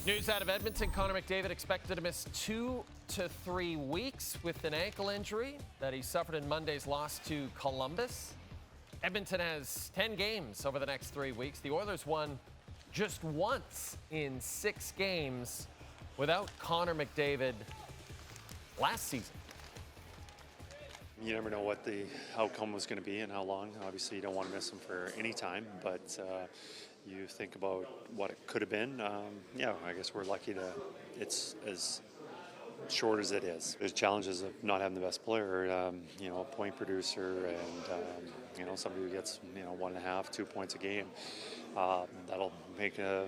News out of Edmonton, Connor McDavid expected to miss 2 to 3 weeks with an ankle injury that he suffered in Monday's loss to Columbus. Edmonton has 10 games over the next 3 weeks. The Oilers won just once in 6 games without Connor McDavid last season. You never know what the outcome was going to be and how long. Obviously, you don't want to miss him for any time, but you think about what it could have been. I guess we're lucky that it's as short as it is. There's challenges of not having the best player, a point producer, and somebody who gets 1.5, 2 points a game. That'll make an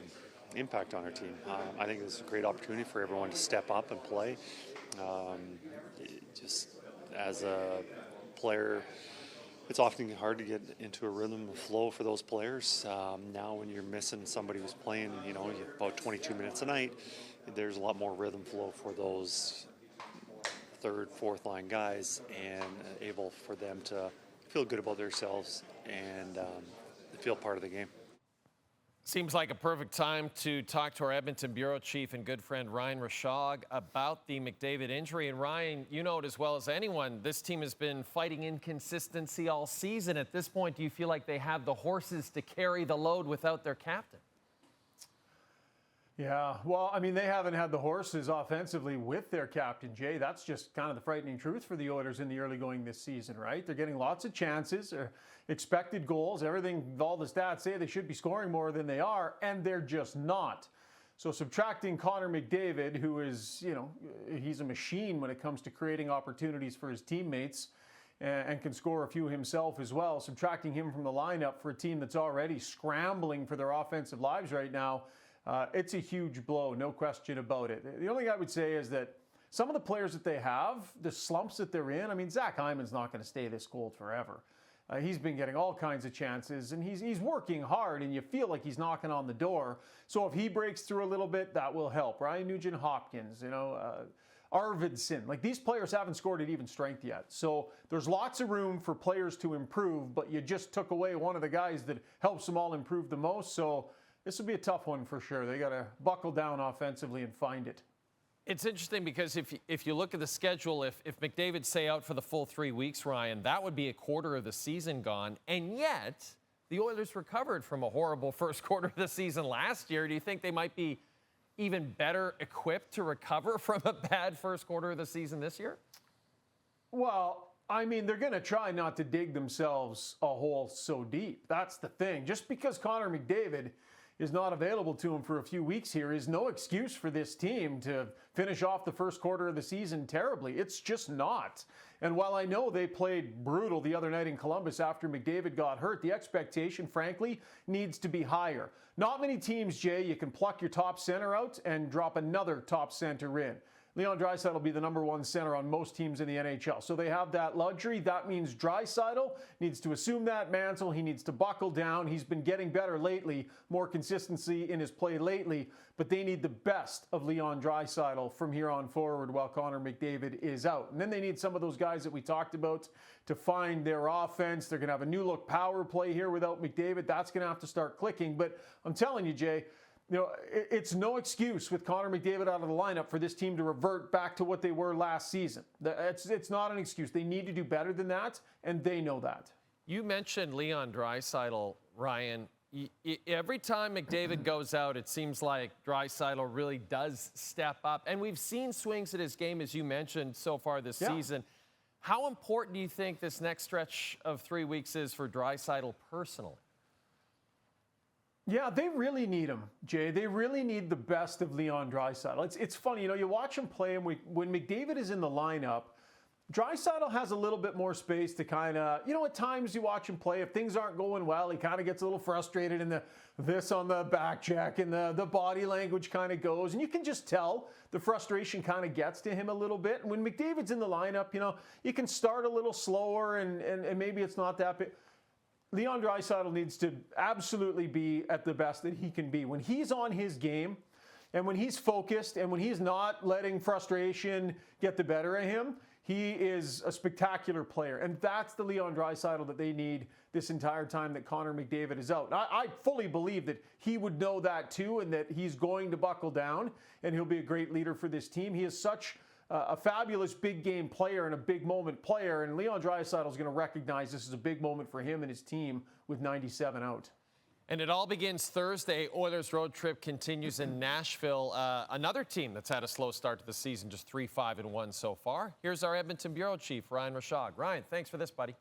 impact on our team. I think it's a great opportunity for everyone to step up and play. Just as a player, it's often hard to get into a rhythm of flow for those players. Now when you're missing somebody who's playing, about 22 minutes a night, there's a lot more rhythm flow for those third, fourth line guys, and able for them to feel good about themselves and feel part of the game. Seems like a perfect time to talk to our Edmonton bureau chief and good friend Ryan Rishaug about the McDavid injury. And Ryan, you know it as well as anyone, this team has been fighting inconsistency all season. At this point, do you feel like they have the horses to carry the load without their captain? Yeah, well, they haven't had the horses offensively with their captain, Jay. That's just kind of the frightening truth for the Oilers in the early going this season, right? They're getting lots of chances, expected goals, everything, all the stats say they should be scoring more than they are, and they're just not. So subtracting Connor McDavid, who is, he's a machine when it comes to creating opportunities for his teammates and can score a few himself as well, subtracting him from the lineup for a team that's already scrambling for their offensive lives right now, it's a huge blow, no question about it. The only thing I would say is that some of the players that they have, the slumps that they're in, Zach Hyman's not going to stay this cold forever. He's been getting all kinds of chances, and he's working hard, and you feel like he's knocking on the door. So if he breaks through a little bit, that will help. Ryan Nugent-Hopkins, Arvidsson. These players haven't scored at even strength yet. So there's lots of room for players to improve, but you just took away one of the guys that helps them all improve the most. So this will be a tough one for sure. They got to buckle down offensively and find it. It's interesting because if you look at the schedule, if McDavid say out for the full 3 weeks, Ryan, that would be a quarter of the season gone. And yet, the Oilers recovered from a horrible first quarter of the season last year. Do you think they might be even better equipped to recover from a bad first quarter of the season this year? Well, they're going to try not to dig themselves a hole so deep. That's the thing. Just because Connor McDavid is not available to him for a few weeks here is no excuse for this team to finish off the first quarter of the season terribly. It's just not. And while I know they played brutal the other night in Columbus after McDavid got hurt, the expectation, frankly, needs to be higher. Not many teams, Jay, you can pluck your top center out and drop another top center in. Leon Draisaitl will be the number one center on most teams in the NHL. So they have that luxury. That means Draisaitl needs to assume that mantle. He needs to buckle down. He's been getting better lately, more consistency in his play lately. But they need the best of Leon Draisaitl from here on forward while Connor McDavid is out. And then they need some of those guys that we talked about to find their offense. They're going to have a new look power play here without McDavid. That's going to have to start clicking. But I'm telling you, Jay, it's no excuse with Connor McDavid out of the lineup for this team to revert back to what they were last season. It's not an excuse. They need to do better than that, and they know that. You mentioned Leon Draisaitl, Ryan. Every time McDavid goes out, it seems like Draisaitl really does step up. And we've seen swings at his game, as you mentioned, so far this season. How important do you think this next stretch of 3 weeks is for Draisaitl personally? Yeah, they really need him, Jay. They really need the best of Leon Draisaitl. It's funny, you watch him play, and when McDavid is in the lineup, Draisaitl has a little bit more space to kind of, at times you watch him play, if things aren't going well, he kind of gets a little frustrated, and this on the back check, and the body language kind of goes, and you can just tell the frustration kind of gets to him a little bit. And when McDavid's in the lineup, you can start a little slower, and maybe it's not that big. Leon Draisaitl needs to absolutely be at the best that he can be. When he's on his game, and when he's focused, and when he's not letting frustration get the better of him, He is a spectacular player, and that's the Leon Draisaitl that they need this entire time that Connor McDavid is out. I fully believe that he would know that too, and that he's going to buckle down, and he'll be a great leader for this team. He is such a fabulous big game player and a big moment player, and Leon Draisaitl is going to recognize this is a big moment for him and his team with 97 out. And it all begins Thursday. Oilers road trip continues in Nashville. Another team that's had a slow start to the season, just 3-5-1 so far. Here's our Edmonton Bureau Chief, Ryan Rishaug. Ryan, thanks for this, buddy.